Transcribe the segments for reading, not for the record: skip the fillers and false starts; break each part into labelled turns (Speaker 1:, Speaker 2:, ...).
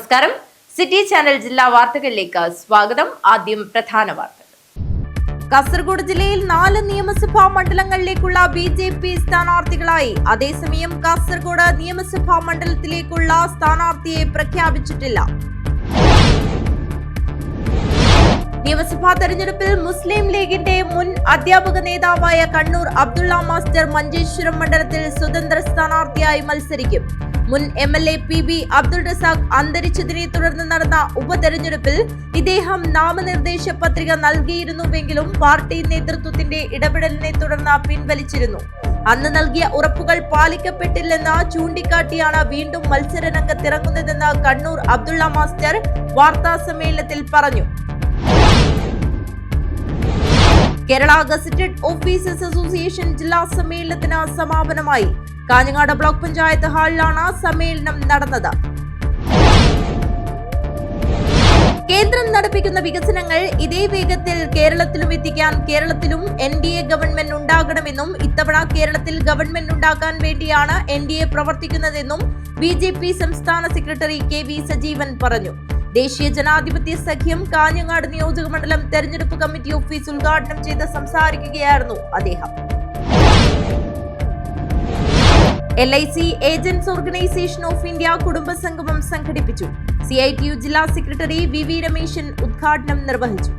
Speaker 1: നമസ്കാരം. City channel ജില്ലാ വാർത്തകളിലേക്ക് സ്വാഗതം. ആദ്യം പ്രധാന വാർത്തകൾ. കാസർഗോഡ് ജില്ലയിൽ 4 നിയമസഭാ മണ്ഡലങ്ങളിലേക്കുള്ള BJP സ്ഥാനാർത്ഥികളായി. അതേസമയം കാസർഗോഡ് നിയമസഭാ മണ്ഡലത്തിലേക്കുള്ള സ്ഥാനാർത്ഥിയെ പ്രഖ്യാപിച്ചിട്ടില്ല. നിയമസഭാ തെരഞ്ഞെടുപ്പിൽ മുസ്ലിം ലീഗിന്റെ മുൻ അധ്യാപക നേതാവായ കണ്ണൂർ അബ്ദുള്ള മാസ്റ്റർ മഞ്ചേശ്വരം മണ്ഡലത്തിൽ സ്വതന്ത്ര സ്ഥാനാർത്ഥിയായി മത്സരിക്കും. മുൻ MLA PB അബ്ദുൾ റസാഖ് അന്തരിച്ചതിനെ തുടർന്ന് നടന്ന ഉപതെരഞ്ഞെടുപ്പിൽ ഇദ്ദേഹം നാമനിർദ്ദേശ പത്രിക നൽകിയിരുന്നുവെങ്കിലും പാർട്ടി നേതൃത്വത്തിന്റെ ഇടപെടലിനെ തുടർന്ന് പിൻവലിച്ചിരുന്നു. അന്ന് നൽകിയ ഉറപ്പുകൾ പാലിക്കപ്പെട്ടില്ലെന്ന് ചൂണ്ടിക്കാട്ടിയാണ് വീണ്ടും മത്സര രംഗത്തിറങ്ങുന്നതെന്ന് കണ്ണൂർ അബ്ദുള്ള മാസ്റ്റർ വാർത്താ സമ്മേളനത്തിൽ പറഞ്ഞു. കേരള ഗസറ്റഡ് ഓഫീസേഴ്സ് അസോസിയേഷൻ ജില്ലാ സമ്മേളനത്തിന് സമാപനമായി. കാഞ്ഞങ്ങാട് ബ്ലോക്ക് പഞ്ചായത്ത് ഹാളിലാണ് സമ്മേളനം നടന്നത്. കേന്ദ്രം നടപ്പിക്കുന്ന വികസനങ്ങൾ ഇതേ വേഗത്തിൽ കേരളത്തിലും എത്തിക്കാൻ കേരളത്തിലും NDA ഗവൺമെന്റ് ഉണ്ടാകണമെന്നും ഇത്തവണ കേരളത്തിൽ ഗവൺമെന്റ് ഉണ്ടാക്കാൻ വേണ്ടിയാണ് NDA പ്രവർത്തിക്കുന്നതെന്നും BJP സംസ്ഥാന സെക്രട്ടറി KV സജീവൻ പറഞ്ഞു. ദേശീയ ജനാധിപത്യ സഖ്യം കാഞ്ഞങ്ങാട് നിയോജക മണ്ഡലം തെരഞ്ഞെടുപ്പ് കമ്മിറ്റി ഓഫീസ് ഉദ്ഘാടനം ചെയ്ത് സംസാരിക്കുകയായിരുന്നു അദ്ദേഹം. LIC agents organisation of India കുടുംബസംഗമം സംഘടിപ്പിച്ചു. CITU ജില്ലാ സെക്രട്ടറി VV രമേശൻ ഉദ്ഘാടനം നിർവഹിച്ചു.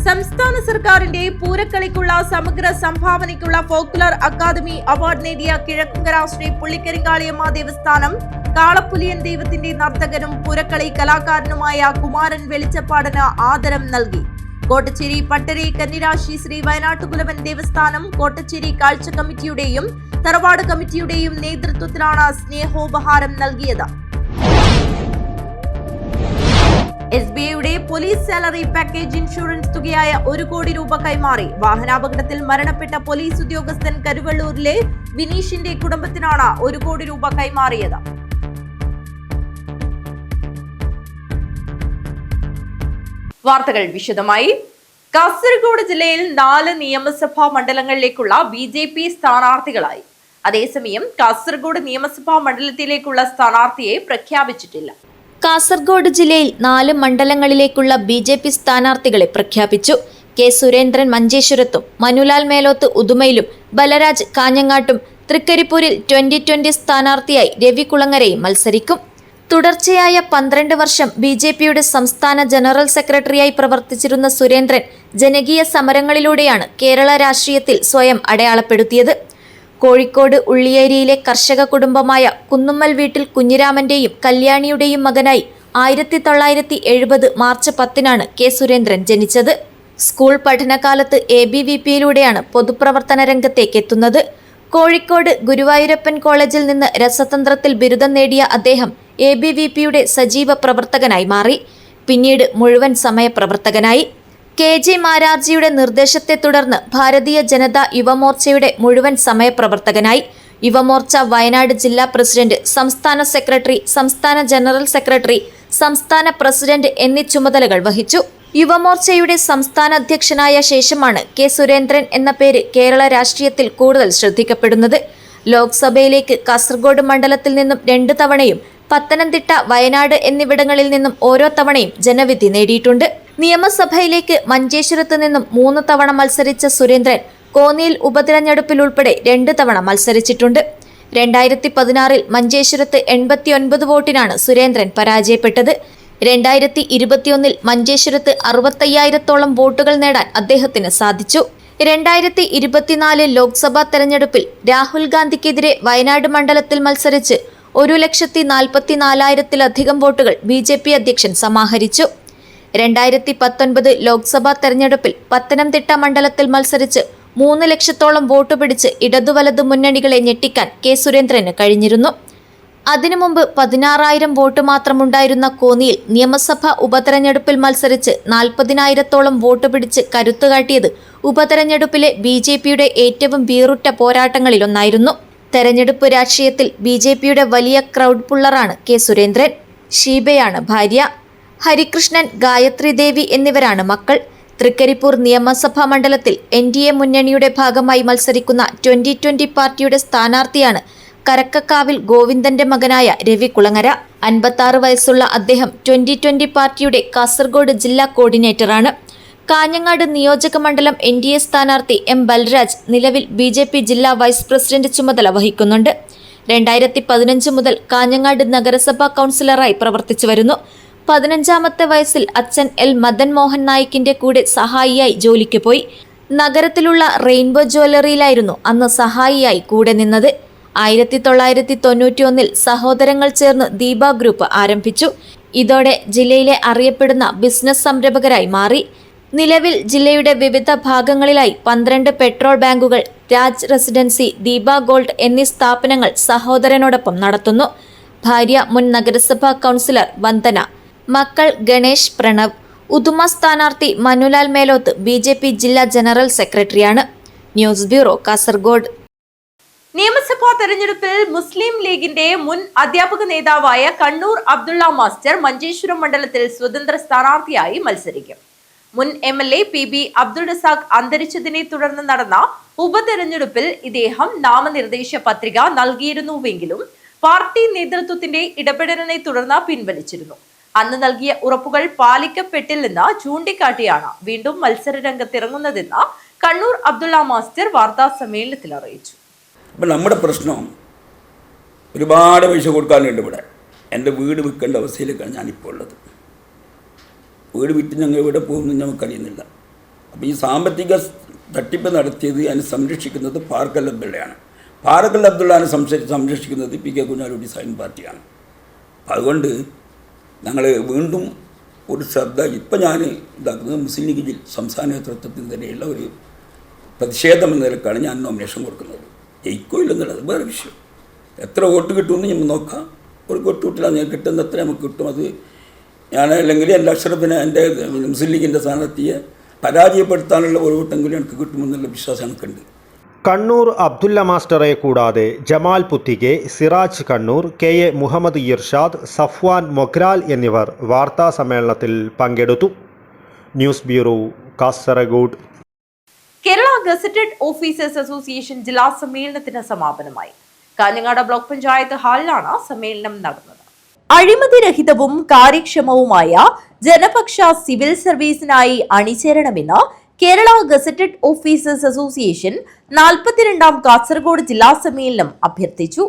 Speaker 1: സംസ്ഥാന സർക്കാരിന്റെ പൂരക്കളിക്കുള്ള സമഗ്ര സംഭാവനയ്ക്കുള്ള ഫോക്ലോർ അക്കാദമി അവാർഡ് നേടിയ കിഴക്കുംകര ശ്രീ പുള്ളിക്കരിങ്കാളിയമ്മ ദേവസ്ഥാനം കാളപ്പുലിയൻ ദൈവത്തിന്റെ നർത്തകനും പൂരക്കളി കലാകാരനുമായ കുമാരൻ വെളിച്ചപ്പാടന് ആദരം നൽകി. കോട്ടച്ചേരി പട്ടരെ കന്നിരാശി ശ്രീ വയനാട്ടുകുലവൻ ദേവസ്ഥാനം കോട്ടച്ചേരി കാഴ്ച കമ്മിറ്റിയുടെയും തറവാട് കമ്മിറ്റിയുടെയും നേതൃത്വത്തിലാണ് സ്നേഹോപഹാരം നൽകിയത്. SBIയുടെ പോലീസ് സാലറി പാക്കേജ് ഇൻഷുറൻസ് തുകയായ 1 കോടി രൂപ കൈമാറി. വാഹനാപകടത്തിൽ മരണപ്പെട്ട പോലീസ് ഉദ്യോഗസ്ഥൻ കരുവള്ളൂരിലെ വിനീഷിന്റെ കുടുംബത്തിനാണ് 1 കോടി രൂപ കൈമാറിയത്. വാർത്തകൾ വിശദമായി. കാസർഗോഡ് ജില്ലയിൽ 4 നിയമസഭാ മണ്ഡലങ്ങളിലേക്കുള്ള BJP സ്ഥാനാർത്ഥികളായി. അതേസമയം കാസർഗോഡ് നിയമസഭാ മണ്ഡലത്തിലേക്കുള്ള സ്ഥാനാർത്ഥിയെ പ്രഖ്യാപിച്ചിട്ടില്ല.
Speaker 2: കാസർഗോഡ് ജില്ലയിൽ 4 മണ്ഡലങ്ങളിലേക്കുള്ള BJP സ്ഥാനാർത്ഥികളെ പ്രഖ്യാപിച്ചു. K സുരേന്ദ്രൻ മഞ്ചേശ്വരത്തും മനുലാൽ മേലോത്ത് ഉദുമയിലും ബലരാജ് കാഞ്ഞങ്ങാട്ടും തൃക്കരിപ്പൂരിൽ 2020 സ്ഥാനാർത്ഥിയായി രവി കുളങ്ങരയും മത്സരിക്കും. തുടർച്ചയായ 12 വർഷം BJPയുടെ സംസ്ഥാന ജനറൽ സെക്രട്ടറിയായി പ്രവർത്തിച്ചിരുന്ന സുരേന്ദ്രൻ ജനകീയ സമരങ്ങളിലൂടെയാണ് കേരള രാഷ്ട്രീയത്തിൽ സ്വയം അടയാളപ്പെടുത്തിയത്. കോഴിക്കോട് ഉള്ളിയേരിയിലെ കർഷക കുടുംബമായ കുന്നുമ്മൽ വീട്ടിൽ കുഞ്ഞിരാമന്റെയും കല്യാണിയുടെയും മകനായി 1970 മാർച്ച് 10-നാണ് K സുരേന്ദ്രൻ ജനിച്ചത്. സ്കൂൾ പഠനകാലത്ത് ABVPയിലൂടെയാണ് പൊതുപ്രവർത്തന രംഗത്തേക്ക് എത്തുന്നത്. കോഴിക്കോട് ഗുരുവായൂരപ്പൻ കോളേജിൽ നിന്ന് രസതന്ത്രത്തിൽ ബിരുദം നേടിയ അദ്ദേഹം ABVPയുടെ സജീവ പ്രവർത്തകനായി മാറി. പിന്നീട് മുഴുവൻ സമയ പ്രവർത്തകനായി. KG മാരാർജിയുടെ നിർദ്ദേശത്തെ തുടർന്ന് ഭാരതീയ ജനതാ യുവമോർച്ചയുടെ മുഴുവൻ സമയ പ്രവർത്തകനായി. യുവമോർച്ച വയനാട് ജില്ലാ പ്രസിഡന്റ്, സംസ്ഥാന സെക്രട്ടറി, സംസ്ഥാന ജനറൽ സെക്രട്ടറി, സംസ്ഥാന പ്രസിഡന്റ് എന്നീ ചുമതലകൾ വഹിച്ചു. യുവമോർച്ചയുടെ സംസ്ഥാന അധ്യക്ഷനായ ശേഷമാണ് K സുരേന്ദ്രൻ എന്ന പേര് കേരള രാഷ്ട്രീയത്തിൽ കൂടുതൽ ശ്രദ്ധിക്കപ്പെടുന്നത്. ലോക്സഭയിലേക്ക് കാസർഗോഡ് മണ്ഡലത്തിൽ നിന്നും 2 തവണയും പത്തനംതിട്ട, വയനാട് എന്നിവിടങ്ങളിൽ നിന്നും ഓരോ തവണയും ജനവിധി നേടിയിട്ടുണ്ട്. നിയമസഭയിലേക്ക് മഞ്ചേശ്വരത്ത് നിന്നും 3 തവണ മത്സരിച്ച സുരേന്ദ്രൻ കോന്നിയിൽ ഉപതിരഞ്ഞെടുപ്പിൽ ഉൾപ്പെടെ 2 തവണ മത്സരിച്ചിട്ടുണ്ട്. 2016-ൽ മഞ്ചേശ്വരത്ത് 89 വോട്ടിനാണ് സുരേന്ദ്രൻ പരാജയപ്പെട്ടത്. 2021-ൽ മഞ്ചേശ്വരത്ത് 65,000-ഓളം വോട്ടുകൾ നേടാൻ അദ്ദേഹത്തിന് സാധിച്ചു. 2024 ലോക്സഭാ തെരഞ്ഞെടുപ്പിൽ രാഹുൽ ഗാന്ധിക്കെതിരെ വയനാട് മണ്ഡലത്തിൽ മത്സരിച്ച് 1,44,000-ലധികം വോട്ടുകൾ BJP അധ്യക്ഷൻ സമാഹരിച്ചു. 2019 ലോക്സഭാ തെരഞ്ഞെടുപ്പിൽ പത്തനംതിട്ട മണ്ഡലത്തിൽ മത്സരിച്ച് 3 ലക്ഷത്തോളം വോട്ട് പിടിച്ച് ഇടതുവലതു മുന്നണികളെ ഞെട്ടിക്കാൻ K സുരേന്ദ്രന് കഴിഞ്ഞിരുന്നു. അതിനു മുമ്പ് 16,000 വോട്ട് മാത്രമുണ്ടായിരുന്ന കോന്നിയിൽ നിയമസഭാ ഉപതെരഞ്ഞെടുപ്പിൽ മത്സരിച്ച് 40,000-ഓളം വോട്ട് പിടിച്ച് കരുത്തുകാട്ടിയത് ഉപതെരഞ്ഞെടുപ്പിലെ BJPയുടെ ഏറ്റവും വീറുറ്റ പോരാട്ടങ്ങളിലൊന്നായിരുന്നു. തെരഞ്ഞെടുപ്പ് രാഷ്ട്രീയത്തിൽ BJPയുടെ വലിയ ക്രൗഡ് പുള്ളറാണ് K സുരേന്ദ്രൻ. ഷീബയാണ് ഭാര്യ. ഹരികൃഷ്ണൻ, ഗായത്രി ദേവി എന്നിവരാണ് മക്കൾ. തൃക്കരിപ്പൂർ നിയമസഭാ മണ്ഡലത്തിൽ NDA മുന്നണിയുടെ ഭാഗമായി മത്സരിക്കുന്ന 2020 പാർട്ടിയുടെ സ്ഥാനാർത്ഥിയാണ് കരക്കക്കാവിൽ ഗോവിന്ദന്റെ മകനായ രവി കുളങ്ങര. 56 വയസ്സുള്ള അദ്ദേഹം 2020 പാർട്ടിയുടെ കാസർഗോഡ് ജില്ലാ കോർഡിനേറ്ററാണ്. കാഞ്ഞങ്ങാട് നിയോജക മണ്ഡലം NDA സ്ഥാനാർത്ഥി M ബൽരാജ് നിലവിൽ BJP ജില്ലാ വൈസ് പ്രസിഡന്റ് ചുമതല വഹിക്കുന്നുണ്ട്. 2015 മുതൽ കാഞ്ഞങ്ങാട് നഗരസഭാ കൗൺസിലറായി പ്രവർത്തിച്ചു വരുന്നു. 15ാമത്തെ വയസ്സിൽ അച്ഛൻ L മദൻ മോഹൻ നായിക്കിന്റെ കൂടെ സഹായിയായി ജോലിക്ക് പോയി. നഗരത്തിലുള്ള റെയിൻബോ ജ്വല്ലറിയിലായിരുന്നു അന്ന് സഹായിയായി കൂടെ നിന്നത്. 1991 സഹോദരങ്ങൾ ചേർന്ന് ദീപ ഗ്രൂപ്പ് ആരംഭിച്ചു. ഇതോടെ ജില്ലയിലെ അറിയപ്പെടുന്ന ബിസിനസ് സംരംഭകരായി മാറി. നിലവിൽ ജില്ലയുടെ വിവിധ ഭാഗങ്ങളിലായി 12 പെട്രോൾ ബാങ്കുകൾ, രാജ് റെസിഡൻസി, ദീപ ഗോൾഡ് എന്നീ സ്ഥാപനങ്ങൾ സഹോദരനോടൊപ്പം നടത്തുന്നു. ഭാര്യ മുൻ നഗരസഭാ കൗൺസിലർ വന്ദന, മക്കൾ ഗണേഷ്, പ്രണവ്. ഉദുമ സ്ഥാനാർത്ഥി മനുലാൽ മേലോത്ത് BJP ജില്ലാ ജനറൽ സെക്രട്ടറിയാണ്. News bureau, Kasaragod.
Speaker 1: നിയമസഭാ തെരഞ്ഞെടുപ്പിൽ മുസ്ലിം ലീഗിന്റെ മുൻ അധ്യാപക നേതാവായ കണ്ണൂർ അബ്ദുള്ള മാസ്റ്റർ മഞ്ചേശ്വരം മണ്ഡലത്തിൽ സ്വതന്ത്ര സ്ഥാനാർത്ഥിയായി മത്സരിക്കും. മുൻ MLA PB അബ്ദുൾ റസാഖ് അന്തരിച്ചതിനെ തുടർന്ന് നടന്ന ഉപതെരഞ്ഞെടുപ്പിൽ ഇദ്ദേഹം നാമനിർദ്ദേശ പത്രിക നൽകിയിരുന്നുവെങ്കിലും പാർട്ടി നേതൃത്വത്തിന്റെ ഇടപെടലിനെ തുടർന്ന് പിൻവലിച്ചിരുന്നു. അന്ന് നൽകിയ ഉറപ്പുകൾ പാലിക്കപ്പെട്ടില്ലെന്ന് ചൂണ്ടിക്കാട്ടിയാണ് വീണ്ടും മത്സര രംഗത്തിറങ്ങുന്നതെന്ന് കണ്ണൂർ അബ്ദുള്ള മാസ്റ്റർ വാർത്താ സമ്മേളനത്തിൽ അറിയിച്ചു.
Speaker 3: അപ്പം നമ്മുടെ പ്രശ്നം ഒരുപാട് പൈസ കൊടുക്കാനുണ്ട്. ഇവിടെ എൻ്റെ വീട് വിൽക്കേണ്ട അവസ്ഥയിലേക്കാണ് ഞാനിപ്പോൾ ഉള്ളത്. വീട് വിറ്റ് ഞങ്ങൾ എവിടെ പോകുമെന്ന് നമുക്കറിയുന്നില്ല. അപ്പോൾ ഈ സാമ്പത്തിക തട്ടിപ്പ് നടത്തിയത് അതിനെ സംരക്ഷിക്കുന്നത് പാർക്കൽ അബ്ദുള്ളയാണ്. പാർക്കൽ അബ്ദുള്ളനെ സംരക്ഷിക്കുന്നത് PK കുഞ്ഞാലിക്കുട്ടി സൈൻ പാർട്ടിയാണ്. അതുകൊണ്ട് ഞങ്ങൾ വീണ്ടും ഒരു ശ്രദ്ധ ഇപ്പം ഞാൻ ഇതാക്കുന്നത് മുസ്ലിം ലീഗ് സംസ്ഥാന നേതൃത്വത്തിന് തന്നെയുള്ള ഒരു പ്രതിഷേധം എന്ന നിലക്കാണ് ഞാൻ നോമിനേഷൻ കൊടുക്കുന്നത്. ജയിക്കോ ഇല്ലെന്നുള്ളത് വേറെ വിഷയം. എത്ര വോട്ട് കിട്ടുമെന്ന് നമ്മൾ നോക്കാം. ഒരു വോട്ട് കിട്ടില്ല, ഞാൻ കിട്ടുന്ന എത്ര നമുക്ക് കിട്ടും. അത് ഞാൻ അല്ലെങ്കിൽ എൻ്റെ അക്ഷരത്തിന് എൻ്റെ മുസ്ലിം ലീഗിൻ്റെ സ്ഥാനാർത്ഥിയെ പരാജയപ്പെടുത്താനുള്ള ഒരു വോട്ടെങ്കിലും എനിക്ക് കിട്ടുമെന്നുള്ള വിശ്വാസം എനിക്കുണ്ട്.
Speaker 4: കണ്ണൂർ അബ്ദുല്ല മാസ്റ്ററെ കൂടാതെ ജമാൽ പുത്തികെ, സിറാജ് കണ്ണൂർ, KA മുഹമ്മദ് ഇർഷാദ്, സഫ്വാൻ മൊഗ്രാൽ എന്നിവർ വാർത്താ സമ്മേളനത്തിൽ പങ്കെടുത്തു. News bureau, Kasaragod.
Speaker 1: Kerala gazetted officers association ജില്ലാ സമ്മേളനത്തിന് സമാപനമായി. കാഞ്ഞങ്ങാട് ബ്ലോക്ക് പഞ്ചായത്ത് ഹാളിലാണ് സമ്മേളനം നടന്നത്. അഴിമതിരഹിതവും കാര്യക്ഷമവുമായ ജനപക്ഷ സിവിൽ സർവീസിനായി അണിചേരണമെന്ന് കേരള ഗസറ്റഡ് ഓഫീസേഴ്സ് അസോസിയേഷൻ 42ാം കാസർഗോഡ് ജില്ലാ സമ്മേളനം അഭ്യർത്ഥിച്ചു.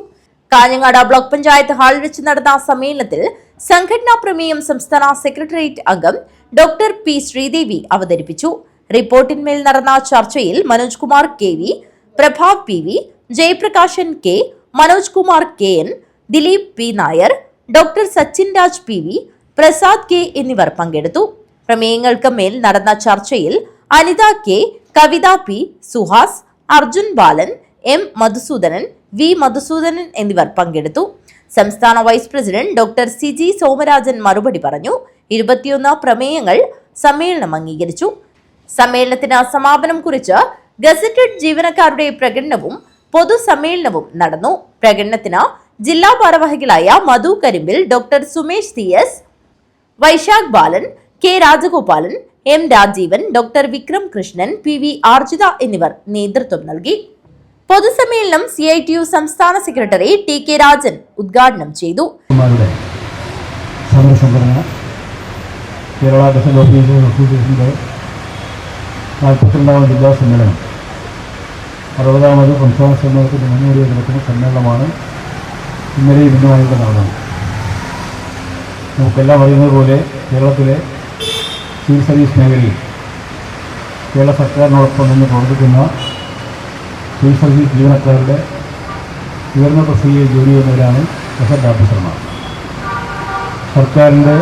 Speaker 1: കാഞ്ഞങ്ങാട് ബ്ലോക്ക് പഞ്ചായത്ത് ഹാളിൽ വെച്ച് നടന്ന സമ്മേളനത്തിൽ സംഘടനാ പ്രമേയം സംസ്ഥാന സെക്രട്ടേറിയറ്റ് അംഗം ഡോക്ടർ P ശ്രീദേവി അവതരിപ്പിച്ചു. റിപ്പോർട്ടിന്മേൽ നടന്ന ചർച്ചയിൽ Manoj Kumar KV, Prabhav PV, Jayaprakashan K, Manoj Kumar KN, Dileep P Nair, doctor Sachin Raj PV, Prasad K എന്നിവർ പങ്കെടുത്തു. പ്രമേയങ്ങൾക്ക് മേൽ നടന്ന ചർച്ചയിൽ അനിത K, കവിത P, സുഹാസ്, അർജുൻ ബാലൻ, M മധുസൂദനൻ, V മധുസൂദനൻ എന്നിവർ പങ്കെടുത്തു. സംസ്ഥാന vice president doctor CG Somarajan മറുപടി പറഞ്ഞു. 21 പ്രമേയങ്ങൾ സമ്മേളനം അംഗീകരിച്ചു. സമ്മേളനത്തിന് സമാപനം കുറിച്ച് ഗസറ്റഡ് ജീവനക്കാരുടെ പ്രകടനവും പൊതുസമ്മേളനവും നടന്നു. പ്രകടനത്തിന് ജില്ലാ ഭാരവാഹികളായ മധു കരിമ്പിൽ, ഡോക്ടർ സുമേഷ് CS, വൈശാഖ് ബാലൻ, K Rajagopalan, M Rajeevan, doctor Vikram Krishnan, PV ആർജിത എന്നിവർ നേതൃത്വം നൽകി. പൊതുസമ്മേളനം CITU സംസ്ഥാന സെക്രട്ടറി TK രാജൻ ഉദ്ഘാടനം ചെയ്തു.
Speaker 5: കേരള ഗസറ്റഡ് ഓഫീസേഴ്സ് അസോസിയേഷൻ്റെ 42ാം ജില്ലാ സമ്മേളനം 60ാമത് സംസ്ഥാന സമ്മേളനത്തിന് മുന്നോടിയായി നടക്കുന്ന സമ്മേളനമാണ് ഇന്നലെ ഇന്നുമായിട്ട് നടന്നത്. നമുക്കെല്ലാം അറിയുന്നത് പോലെ കേരളത്തിലെ സിവിൽ സർവീസ് മേഖലയിൽ കേരള സർക്കാരിനോടൊപ്പം നിന്ന് പ്രവർത്തിക്കുന്ന സിവിൽ സർവീസ് ജീവനക്കാരുടെ ഉയർന്ന തസ്തികയിൽ ജോലി ചെയ്യുന്നവരാണ് ഗസറ്റഡ് ഓഫീസർമാർ. സർക്കാരിൻ്റെ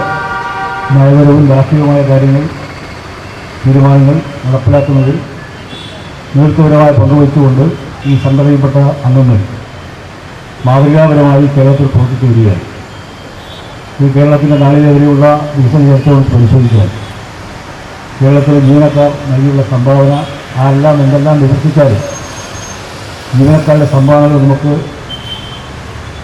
Speaker 5: നയപരവും രാഷ്ട്രീയവുമായ കാര്യങ്ങൾ തീരുമാനങ്ങൾ നടപ്പിലാക്കുന്നതിൽ നേതൃത്വപരമായ പങ്കുവച്ചുകൊണ്ട് ഈ സംഘടനയിൽപ്പെട്ട അംഗങ്ങൾ മാതൃകാപരമായി കേരളത്തിൽ പ്രവർത്തിച്ചു വരികയാണ്. ഈ കേരളത്തിൻ്റെ നാളിതുവരെയുള്ള വികസന ചർച്ചകൾ പരിശോധിക്കാൻ കേരളത്തിലെ ജീവനക്കാർ നൽകിയുള്ള സംഭാവന ആരെല്ലാം എന്തെല്ലാം വിമർശിച്ചാലും ജീവനക്കാരുടെ സംഭാവനകൾ നമുക്ക്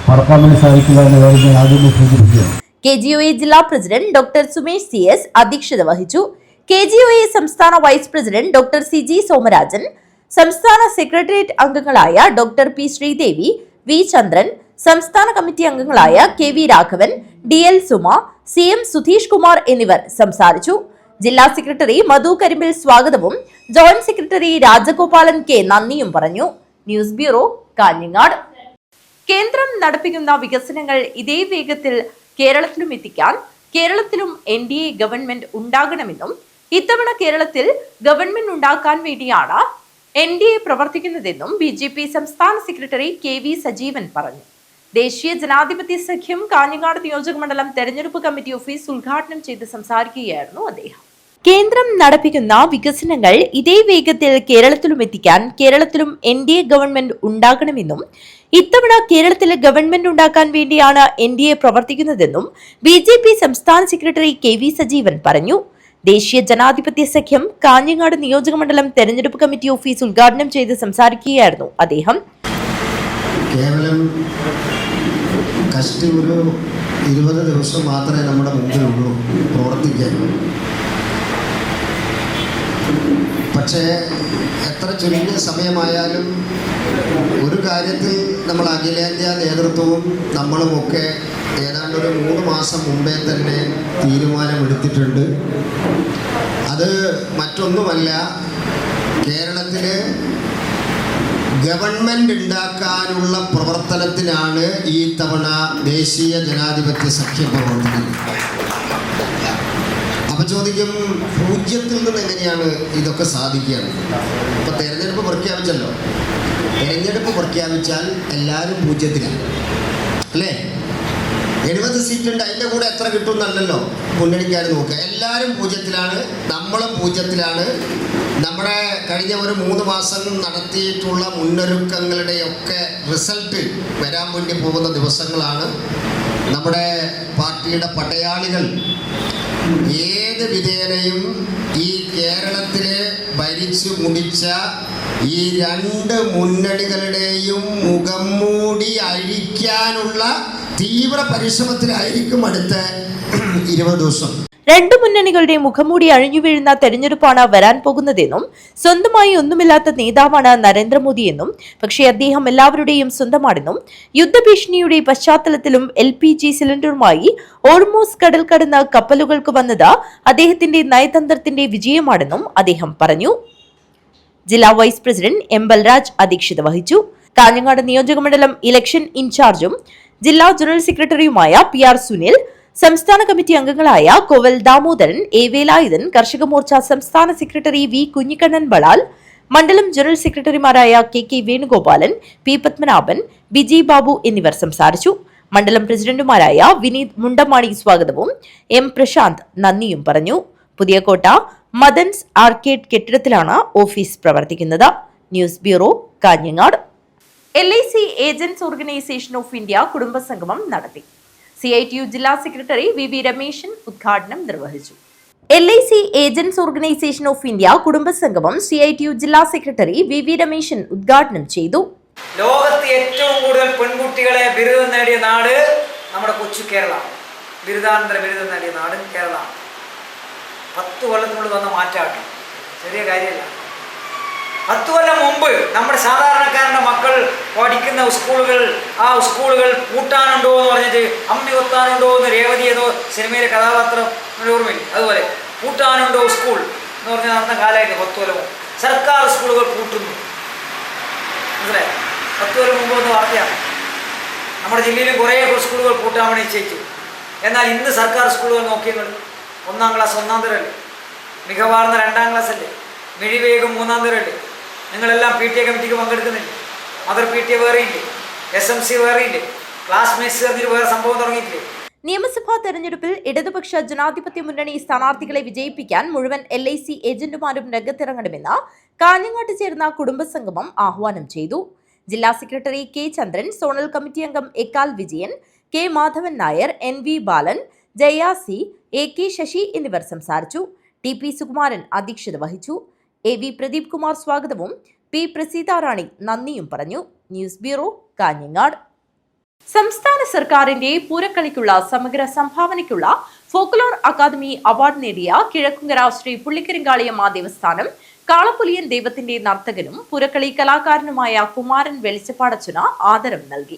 Speaker 5: മറക്കാൻ വേണ്ടി സാധിക്കില്ല എന്ന കാര്യം ഞാൻ ആദ്യമേ സൂചിപ്പിക്കുകയാണ്.
Speaker 1: KGOA ജില്ലാ പ്രസിഡന്റ് ഡോക്ടർ സുമേഷ് CS അധ്യക്ഷത വഹിച്ചു. KGOA സംസ്ഥാന vice president doctor CG Somarajan, സംസ്ഥാന സെക്രട്ടേറിയറ്റ് അംഗങ്ങളായ doctor P Sreedevi, V Chandran, സംസ്ഥാന കമ്മിറ്റി അംഗങ്ങളായ K V Raghavan, D L Suma, C M Sudheesh Kumar എന്നിവർ സംസാരിച്ചു. ജില്ലാ സെക്രട്ടറി മധു കരിമ്പിൽ സ്വാഗതവും ജോയിന്റ് സെക്രട്ടറി രാജഗോപാലൻ കെ നന്ദിയും പറഞ്ഞു. News bureau, Kanhangad. കേന്ദ്രം നടപ്പിക്കുന്ന വികസനങ്ങൾ ഇതേ വേഗത്തിൽ കേരളത്തിലും എത്തിക്കാൻ കേരളത്തിലും NDA ഗവൺമെന്റ് ഉണ്ടാകണമെന്നും ഇത്തവണ കേരളത്തിൽ ഗവൺമെന്റ് ഉണ്ടാക്കാൻ വേണ്ടിയാണ് NDA പ്രവർത്തിക്കുന്നതെന്നും BJP സംസ്ഥാന സെക്രട്ടറി KV സജീവൻ പറഞ്ഞു. ദേശീയ ജനാധിപത്യ സഖ്യം കാഞ്ഞങ്ങാട് നിയോജകമണ്ഡലം തെരഞ്ഞെടുപ്പ് കമ്മിറ്റി ഓഫീസ് ഉദ്ഘാടനം ചെയ്ത് സംസാരിക്കുകയായിരുന്നു അദ്ദേഹം. കേന്ദ്രം നടപ്പിക്കുന്ന വികസനങ്ങൾ ഇതേ വേഗത്തിൽ കേരളത്തിലും എത്തിക്കാൻ കേരളത്തിലും NDA ഗവൺമെന്റ് ഉണ്ടാകണമെന്നും ഇത്തവണ കേരളത്തിൽ ഗവൺമെന്റ് ഉണ്ടാക്കാൻ വേണ്ടിയാണ് NDA പ്രവർത്തിക്കുന്നതെന്നും BJP സംസ്ഥാന സെക്രട്ടറി KV സജീവൻ പറഞ്ഞു. ദേശീയ ജനാധിപത്യ സഖ്യം കാഞ്ഞങ്ങാട് നിയോജകമണ്ഡലം തെരഞ്ഞെടുപ്പ് കമ്മിറ്റി ഓഫീസ് ഉദ്ഘാടനം ചെയ്ത് സംസാരിക്കുകയായിരുന്നു അദ്ദേഹം.
Speaker 6: കേവലം കഷ്ടി ഒരു 20 ദിവസം മാത്രമേ നമ്മുടെ മുമ്പിലുള്ളൂ പ്രവർത്തിക്കാൻ. പക്ഷേ എത്ര ചുരുങ്ങിയ സമയമായാലും ഒരു കാര്യത്തിൽ നമ്മൾ അഖിലേന്ത്യാ നേതൃത്വവും നമ്മളുമൊക്കെ ഏതാണ്ട് ഒരു 3 മാസം മുമ്പേ തന്നെ തീരുമാനമെടുത്തിട്ടുണ്ട്. അത് മറ്റൊന്നുമല്ല, കേരളത്തിൽ ഗവൺമെൻറ് ഉണ്ടാക്കാനുള്ള പ്രവർത്തനത്തിനാണ് ഈ തവണ ദേശീയ ജനാധിപത്യ സഖ്യം പ്രവർത്തിക്കുന്നത്. അപ്പോൾ ചോദിക്കും, 0-ൽ നിന്ന് എങ്ങനെയാണ് ഇതൊക്കെ സാധിക്കുകയാണ്? ഇപ്പോൾ തെരഞ്ഞെടുപ്പ് പ്രഖ്യാപിച്ചല്ലോ. തെരഞ്ഞെടുപ്പ് പ്രഖ്യാപിച്ചാൽ എല്ലാവരും 0-ലാണ് അല്ലേ? 70 സീറ്റുണ്ട്, അതിൻ്റെ കൂടെ എത്ര കിട്ടുമെന്നല്ലല്ലോ മുന്നണിക്കാർ നോക്കുക. എല്ലാവരും 0-ലാണ്, നമ്മളും 0-ലാണ്. നമ്മുടെ കഴിഞ്ഞ ഒരു 3 മാസം നടത്തിയിട്ടുള്ള മുന്നൊരുക്കങ്ങളുടെയൊക്കെ റിസൾട്ട് വരാൻ വേണ്ടി പോകുന്ന ദിവസങ്ങളാണ്. നമ്മുടെ പാർട്ടിയുടെ പടയാളികൾ ഏത് വിധേനയും ഈ കേരളത്തിലെ ഭരിച്ചു മുടിച്ച ഈ 2 മുന്നണികളുടെയും മുഖം മൂടി അഴിക്കാനുള്ള തീവ്ര പരിശ്രമത്തിലായിരിക്കും അടുത്ത 20 ദിവസം.
Speaker 1: 2 മുന്നണികളുടെ മുഖംമൂടി അഴിഞ്ഞു വീഴുന്ന തെരഞ്ഞെടുപ്പാണ് വരാൻ പോകുന്നതെന്നും സ്വന്തമായി ഒന്നുമില്ലാത്ത നേതാവാണ് നരേന്ദ്രമോദിയെന്നും പക്ഷേ അദ്ദേഹം എല്ലാവരുടെയും സ്വന്തമാണെന്നും യുദ്ധഭീഷണിയുടെ പശ്ചാത്തലത്തിലും LPG സിലിണ്ടറുമായി ഓൾമോസ്റ്റ് കടൽ കടന്ന് കപ്പലുകൾക്ക് വന്നത് അദ്ദേഹത്തിന്റെ നയതന്ത്രത്തിന്റെ വിജയമാണെന്നും അദ്ദേഹം പറഞ്ഞു. ജില്ലാ വൈസ് പ്രസിഡന്റ് M ബൽരാജ് അധ്യക്ഷത വഹിച്ചു. കാഞ്ഞങ്ങാട് നിയോജകമണ്ഡലം ഇലക്ഷൻ ഇൻചാർജും ജില്ലാ ജനറൽ സെക്രട്ടറിയുമായ PR സുനിൽ, സംസ്ഥാന കമ്മിറ്റി അംഗങ്ങളായ കോവൽ ദാമോദരൻ, A വേലായുധൻ, കർഷക മോർച്ച സംസ്ഥാന സെക്രട്ടറി V കുഞ്ഞിക്കണ്ണൻ ബളാൽ, മണ്ഡലം ജനറൽ സെക്രട്ടറിമാരായ KK വേണുഗോപാലൻ, P പത്മനാഭൻ, ബിജി ബാബു എന്നിവർ സംസാരിച്ചു. മണ്ഡലം പ്രസിഡന്റുമാരായ വിനീത് മുണ്ടമാണി സ്വാഗതവും M പ്രശാന്ത് നന്ദിയും പറഞ്ഞു. പുതിയകോട്ട മദൻസ് ആർക്കേഡ് കെട്ടിടത്തിലാണ് ഓഫീസ് പ്രവർത്തിക്കുന്നത്. News bureau, Kanhangad. LIC agents organisation of India കുടുംബസംഗമം നടത്തി. CITU ജില്ലാ സെക്രട്ടറി VV രമേശൻ ഉദ്ഘാടനം നിർവഹിച്ചു. LIC agents organisation of India കുടുംബസംഗമം CITU ജില്ലാ സെക്രട്ടറി VV രമേശൻ ഉദ്ഘാടനം ചെയ്തു.
Speaker 7: ലോകത്ത് ഏറ്റവും കൂടുതൽ പെൺകുട്ടികളെ ബിരുദം നേടിയ നാട് നമ്മുടെ കൊച്ചു കേരളമാണ്. ബിരുദാനന്തര ബിരുദം നേടിയ നാട് കേരളമാണ്. 10 കൊല്ലത്തിനുള്ളിൽ വന്ന മാറ്റാട്ടം ചെറിയ കാര്യമല്ല. 10 കൊല്ലം മുമ്പ് നമ്മുടെ സാധാരണക്കാരൻ്റെ മക്കൾ പഠിക്കുന്ന ആ സ്കൂളുകൾ പൂട്ടാനുണ്ടോ എന്ന് പറഞ്ഞിട്ട് അമ്മി കൊത്താനുണ്ടോ എന്ന് രേവതി ഏതോ സിനിമയിലെ കഥാപാത്രം ഓർമ്മയില്ല. അതുപോലെ പൂട്ടാനുണ്ടോ സ്കൂൾ എന്ന് പറഞ്ഞ് നടന്ന കാലമായിട്ട് 10 കൊല്ലം മുമ്പ് സർക്കാർ സ്കൂളുകൾ പൂട്ടുന്നു. മനസ്സിലായി? 10 കൊല്ലം മുമ്പ് ഒന്ന് വാർത്തയാണ്. നമ്മുടെ ജില്ലയിലും കുറേ സ്കൂളുകൾ പൂട്ടാൻ വേണ്ടി നിശ്ചയിച്ചു. എന്നാൽ ഇന്ന് സർക്കാർ സ്കൂളുകൾ നോക്കിയങ്ങൾ 1-ാം ക്ലാസ് 1-ാം തരമല്ലേ, മികവാർന്ന 2-ാം ക്ലാസ് അല്ലേ, മിഴിവേഗം 3-ാം തരമല്ലേ. നിങ്ങളെല്ലാം PTA കമ്മിറ്റിക്ക് പങ്കെടുക്കുന്നില്ലേ? മദർ PTA വേറെയില്ലേ, SMC വേറെയില്ലേ, ക്ലാസ്മേറ്റ്സ് പറഞ്ഞിട്ട് വേറെ സംഭവം തുടങ്ങിയിട്ടില്ലേ?
Speaker 1: നിയമസഭാ തെരഞ്ഞെടുപ്പിൽ ഇടതുപക്ഷ ജനാധിപത്യ മുന്നണി സ്ഥാനാർത്ഥികളെ വിജയിപ്പിക്കാൻ മുഴുവൻ LIC ഏജന്റുമാരും രംഗത്തിറങ്ങണമെന്ന് കാഞ്ഞങ്ങാട്ട് ചേർന്ന കുടുംബസംഗമം ആഹ്വാനം ചെയ്തു. ജില്ലാ സെക്രട്ടറി K ചന്ദ്രൻ, സോണൽ കമ്മിറ്റി അംഗം എക്കാൽ വിജയൻ, K മാധവൻ നായർ, NV ബാലൻ, ജയ C, AK ശശി എന്നിവർ സംസാരിച്ചു. TP സുകുമാരൻ അധ്യക്ഷത വഹിച്ചു. AV പ്രദീപ് കുമാർ സ്വാഗതവും P പ്രസീതാറാണി നന്ദിയും പറഞ്ഞു. News bureau, Kanhangad. സംസ്ഥാന സർക്കാരിന്റെ പൂരക്കളിക്കുള്ള സമഗ്ര സംഭാവനയ്ക്കുള്ള ഫോക്ലോർ അക്കാദമി അവാർഡ് നേടിയ കിഴക്കുങ്കര ശ്രീ പുള്ളിക്കരിങ്കാളിയമ്മ ദേവസ്ഥാനം കാളപ്പുലിയൻ ദൈവത്തിന്റെ നർത്തകനും പുരക്കളി കലാകാരനുമായ കുമാരൻ വെളിച്ചപ്പാടച്ചന് ആദരം നൽകി.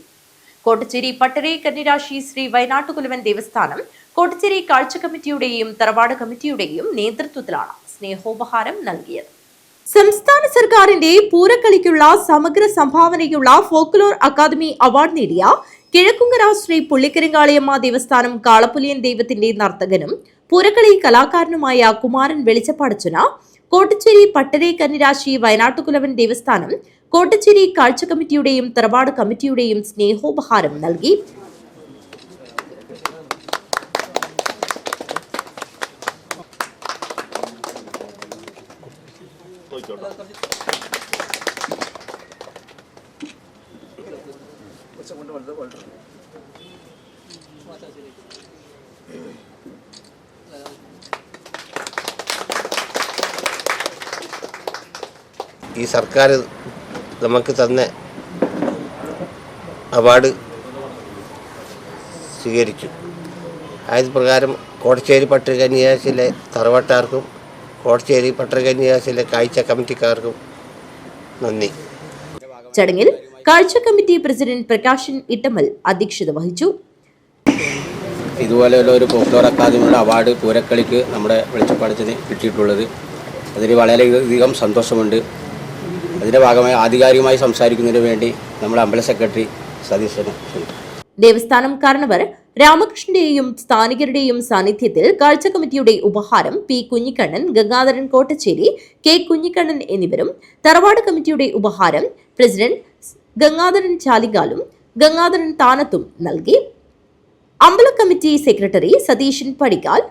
Speaker 1: കോട്ടച്ചേരി പട്ടരെ കന്നിരാശി ശ്രീ വയനാട്ടുകുലവൻ ദേവസ്ഥാനം കോട്ടച്ചേരി കാഴ്ച കമ്മിറ്റിയുടെയും തറവാട് കമ്മിറ്റിയുടെയും നേതൃത്വത്തിലാണ് സ്നേഹോപഹാരം നൽകിയത്. സംസ്ഥാന സർക്കാരിന്റെ പൂരക്കളിക്കുള്ള സമഗ്ര സംഭാവനയ്ക്കുള്ള ഫോക്ലോർ അക്കാദമി അവാർഡ് നേടിയ കിഴക്കുങ്കര ശ്രീ പുള്ളിക്കരിങ്കാളിയമ്മ ദേവസ്ഥാനം കാളപ്പുലിയൻ ദൈവത്തിന്റെ നർത്തകനും പൂരക്കളി കലാകാരനുമായ കുമാരൻ വെളിച്ചപ്പാടച്ചന് കോട്ടച്ചേരി പട്ടരെ കന്നിരാശി വയനാട്ടുകുലവൻ ദേവസ്ഥാനം കോട്ടച്ചേരി കാഴ്ച കമ്മിറ്റിയുടെയും തറവാട് കമ്മിറ്റിയുടെയും സ്നേഹോപഹാരം നൽകി.
Speaker 8: ഈ സർക്കാർ നമുക്ക് തന്ന അവാർഡ് സ്വീകരിച്ചു. ആയത് പ്രകാരം കോട്ടച്ചേരി പട്ടകന്യാസിലെ തറവാട്ടാർക്കും കോട്ടച്ചേരി പട്ടകന്യാസിലെ കാഴ്ച കമ്മിറ്റിക്കാർക്കും നന്ദി.
Speaker 1: ചടങ്ങിൽ കാഴ്ച കമ്മിറ്റി പ്രസിഡന്റ് പ്രകാശൻ ഇട്ടമൽ അധ്യക്ഷത വഹിച്ചു.
Speaker 9: ഇതുപോലെയുള്ള ഒരു ഫോക്ലോർ അക്കാദമിയുടെ അവാർഡ് പൂരക്കളിക്ക് നമ്മുടെ വെളിച്ചപ്പാടത്തിന് കിട്ടിയിട്ടുള്ളത് അതിന് വളരെയധികം സന്തോഷമുണ്ട്. അതിന്റെ ഭാഗമായി ആധികാരികമായി സംസാരിക്കുന്നതിന് വേണ്ടി നമ്മുടെ അമ്പല സെക്രട്ടറി സതീശന്.
Speaker 1: ദേവസ്ഥാനം കാരണവർ രാമകൃഷ്ണന്റെയും സ്ഥാനികരുടെയും സാന്നിധ്യത്തിൽ കാഴ്ച കമ്മിറ്റിയുടെ ഉപഹാരം പി കുഞ്ഞിക്കണ്ണൻ, ഗംഗാധരൻ കോട്ടച്ചേരി, കെ കുഞ്ഞിക്കണ്ണൻ എന്നിവരും തറവാട് കമ്മിറ്റിയുടെ ഉപഹാരം പ്രസിഡന്റ് ഗംഗാധരൻ ചാലികാലും ഗംഗാധരൻ താനത്തും നൽകി. അമ്പല committee secretary Satheesan Padikkal,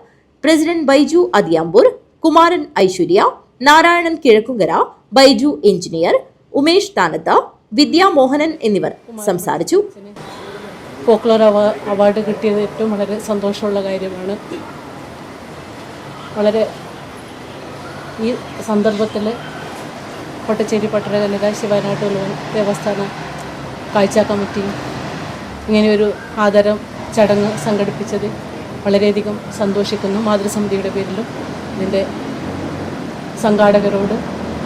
Speaker 1: president Baiju Athiyampoor, Kumaran Aishwarya, Narayanan Kizhakkumkara, Baiju engineer, Umesh Thanath, Vidyamohanan എന്നിവർ സംസാരിച്ചു.
Speaker 10: ഫോക്ലോർ അവാർഡ് കിട്ടിയത് ഏറ്റവും വളരെ സന്തോഷമുള്ള കാര്യമാണ്. വളരെ ഈ സന്ദർഭത്തിൽ കോട്ടച്ചേരി പട്ടര കന്നിരാശി വയനാട്ടുകുലവൻ ദേവസ്ഥാന കാഴ്ച കമ്മിറ്റി ഇങ്ങനെയൊരു ആദരം ചടങ്ങ് സംഘടിപ്പിച്ചത് വളരെയധികം സന്തോഷിക്കുന്നു. മാതൃസമിതിയുടെ പേരിലും ഇതിൻ്റെ സംഘാടകരോട്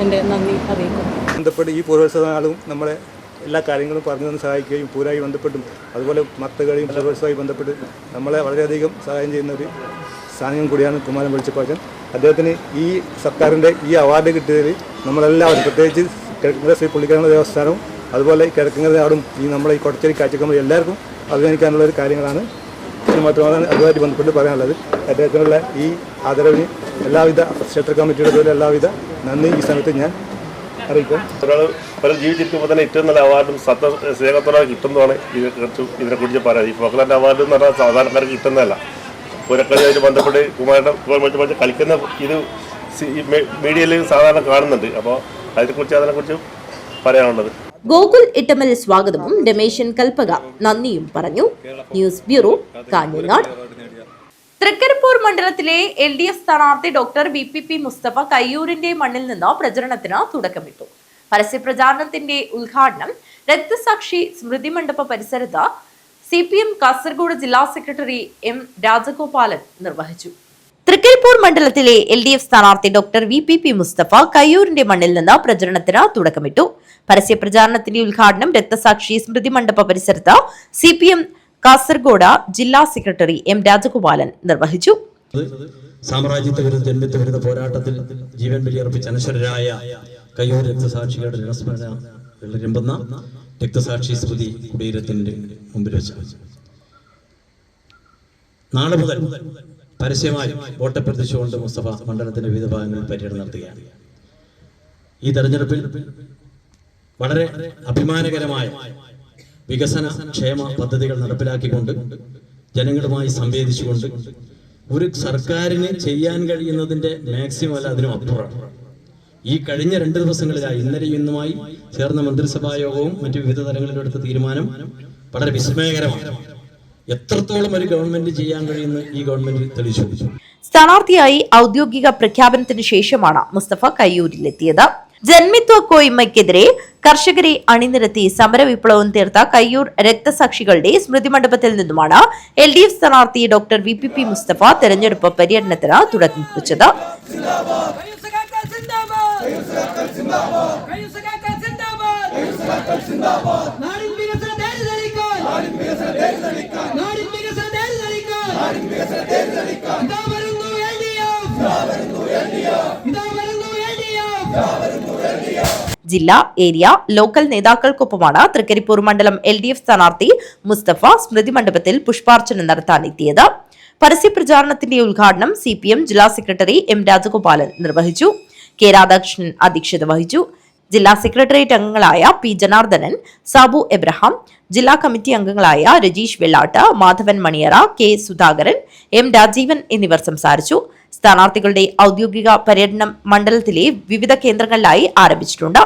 Speaker 10: എൻ്റെ നന്ദി അറിയിക്കുന്നു.
Speaker 5: ബന്ധപ്പെട്ട് ഈ പൂരോത്സവ നാളും നമ്മളെ എല്ലാ കാര്യങ്ങളും പറഞ്ഞു തന്ന് സഹായിക്കുകയും പൂരമായി ബന്ധപ്പെട്ടും അതുപോലെ മത്തകളിയും പൂരോത്സവമായി ബന്ധപ്പെട്ട് നമ്മളെ വളരെയധികം സഹായം ചെയ്യുന്ന ഒരു സാന്നിധ്യം കൂടിയാണ് കുമാരൻ വെളിച്ചപ്പാടച്ചൻ. അദ്ദേഹത്തിന് ഈ സർക്കാരിൻ്റെ ഈ അവാർഡ് കിട്ടിയതിൽ നമ്മളെല്ലാവരും, പ്രത്യേകിച്ച് കിഴക്കുങ്കര ശ്രീ പുള്ളിക്കരങ്ങ ദേവസ്ഥാനവും അതുപോലെ കിഴക്കുങ്കര നാടും ഈ നമ്മളെ ഈ കോട്ടച്ചേരി കാഴ്ചക്കമ്പി എല്ലാവർക്കും അഭിമാനിക്കാനുള്ള ഒരു കാര്യങ്ങളാണ്. ഇതിന് മാത്രമാണ് അതുമായിട്ട് ബന്ധപ്പെട്ട് പറയാനുള്ളത്. അദ്ദേഹത്തിനുള്ള ഈ ആദരവിന് എല്ലാവിധ ക്ഷേത്ര കമ്മിറ്റിയുടെ പേരിൽ എല്ലാവിധ നന്ദി ഈ സമയത്ത് ഞാൻ അറിയിക്കും.
Speaker 11: ഒരാൾ ജീവിച്ചിരിക്കുമ്പോൾ തന്നെ ഏറ്റവും നല്ല അവാർഡും സ്നേഹത്തോടെ കിട്ടുന്നതാണ് ഇതിനെക്കുറിച്ച് പറയാം. ഈ ഫോക്ലോറിൻ്റെ അവാർഡ് എന്ന് പറഞ്ഞാൽ സാധാരണക്കാർക്ക് കിട്ടുന്നതല്ല. പൂരക്കളിയായിട്ട് ബന്ധപ്പെട്ട് കുമാരൻ കളിക്കുന്ന ഇത് മീഡിയയിൽ സാധാരണ കാണുന്നുണ്ട്. അപ്പോൾ അതിനെക്കുറിച്ച് പറയാനുള്ളത്.
Speaker 1: ഗോകുൽ ഇട്ടമൽ സ്വാഗതവും രമേശൻ കൽപ്പക നന്ദിയും പറഞ്ഞു. News bureau, Kanhangad. തൃക്കരിപ്പൂർ മണ്ഡലത്തിലെ LDF സ്ഥാനാർത്ഥി ഡോക്ടർ VPP മുസ്തഫ കയ്യൂരിന്റെ മണ്ണിൽ നിന്ന് പ്രചരണത്തിന് തുടക്കമിട്ടു. പരസ്യപ്രചാരണത്തിന്റെ ഉദ്ഘാടനം രക്തസാക്ഷി സ്മൃതി മണ്ഡപ പരിസരത്ത് CPM കാസർഗോഡ് ജില്ലാ സെക്രട്ടറി M രാജഗോപാലൻ നിർവഹിച്ചു. തൃക്കരിപ്പൂർ മണ്ഡലത്തിലെ LDF സ്ഥാനാർത്ഥി ഡോക്ടർ VPP മുസ്തഫ കയ്യൂരിന്റെ മണ്ണിൽ നിന്ന് പ്രചരണത്തിന് തുടക്കമിട്ടു. പരസ്യപ്രചാരണത്തിന്റെ ഉദ്ഘാടനം രക്തസാക്ഷി സ്മൃതി മണ്ഡപ പരിസരത്ത് CPM കാസർഗോഡ് ജില്ലാ സെക്രട്ടറി M രാജഗോപാലൻ നിർവഹിച്ചു.
Speaker 12: സാമ്രാജ്യത്തെ വിരുദ്ധ ജന്മത്തെ വിരുദ്ധ പോരാട്ടത്തിൽ ജീവൻ ബലിയർപ്പിച്ച അനശ്വരരായ കയ്യൂർ രക്തസാക്ഷികളുടെ രംബുന്ന രക്തസാക്ഷി സ്മൃതി കുടീരത്തിന്റെ മുമ്പിൽ വെച്ച് നാളെ മുതൽ പരസ്യമായി വോട്ടഭ്യർത്ഥിച്ചുകൊണ്ട് മുസ്തഫ മണ്ഡലത്തിന്റെ വിവിധ ഭാഗങ്ങളിൽ പര്യടനം നടത്തുകയാണ്. ഈ തെരഞ്ഞെടുപ്പിൽ വളരെ അഭിമാനകരമായ വികസന ക്ഷേമ പദ്ധതികൾ നടപ്പിലാക്കിക്കൊണ്ട് ജനങ്ങളുമായി സംവേദിച്ചുകൊണ്ട് ഒരു സർക്കാരിന് ചെയ്യാൻ കഴിയുന്നതിന്റെ മാക്സിമം അല്ല അതിനും അപ്പുറമാണ്. ഈ കഴിഞ്ഞ 2 ദിവസങ്ങളിലായി ഇന്നലെയും ഇന്നുമായി ചേർന്ന മന്ത്രിസഭാ യോഗവും മറ്റു വിവിധ തലങ്ങളിലെടുത്ത തീരുമാനം വളരെ വിസ്മയകരമാണ്. എത്രത്തോളം ഒരു ഗവൺമെന്റ് ചെയ്യാൻ കഴിയുന്ന ഈ ഗവൺമെന്റ് തെളിയിച്ചു.
Speaker 1: സ്ഥാനാർത്ഥിയായി ഔദ്യോഗിക പ്രഖ്യാപനത്തിന് ശേഷമാണ് മുസ്തഫ കയ്യൂരിലെത്തിയത്. ജന്മിത്വ കോയ്മയ്ക്കെതിരെ കർഷകരെ അണിനിരത്തി സമരവിപ്ലവം തീർത്ത കയ്യൂർ രക്തസാക്ഷികളുടെ സ്മൃതി മണ്ഡപത്തിൽ നിന്നുമാണ് LDF സ്ഥാനാർത്ഥി ഡോക്ടർ VPP മുസ്തഫ തെരഞ്ഞെടുപ്പ് പര്യടനത്തിന് തുടക്കം കുറിച്ചത്. ജില്ലാ, ഏരിയ, ലോക്കൽ നേതാക്കൾക്കൊപ്പമാണ് തൃക്കരിപ്പൂർ മണ്ഡലം LDF സ്ഥാനാർത്ഥി മുസ്തഫ സ്മൃതി മണ്ഡപത്തിൽ പുഷ്പാർച്ചന നടത്താനെത്തിയത്. പരസ്യപ്രചാരണത്തിന്റെ ഉദ്ഘാടനം CPM ജില്ലാ സെക്രട്ടറി M രാജഗോപാലൻ നിർവഹിച്ചു. K രാധാകൃഷ്ണൻ അധ്യക്ഷത വഹിച്ചു. ജില്ലാ സെക്രട്ടേറിയറ്റ് അംഗങ്ങളായ P ജനാർദ്ദനൻ, സാബു എബ്രഹാം, ജില്ലാ കമ്മിറ്റി അംഗങ്ങളായ രജീഷ് വെള്ളാട്ട്, മാധവൻ മണിയറ, K സുധാകരൻ, M രാജീവൻ എന്നിവർ സംസാരിച്ചു. സ്ഥാനാർത്ഥികളുടെ ഔദ്യോഗിക പര്യടനം മണ്ഡലത്തിലെ വിവിധ കേന്ദ്രങ്ങളിലായി ആരംഭിച്ചിട്ടുണ്ട്.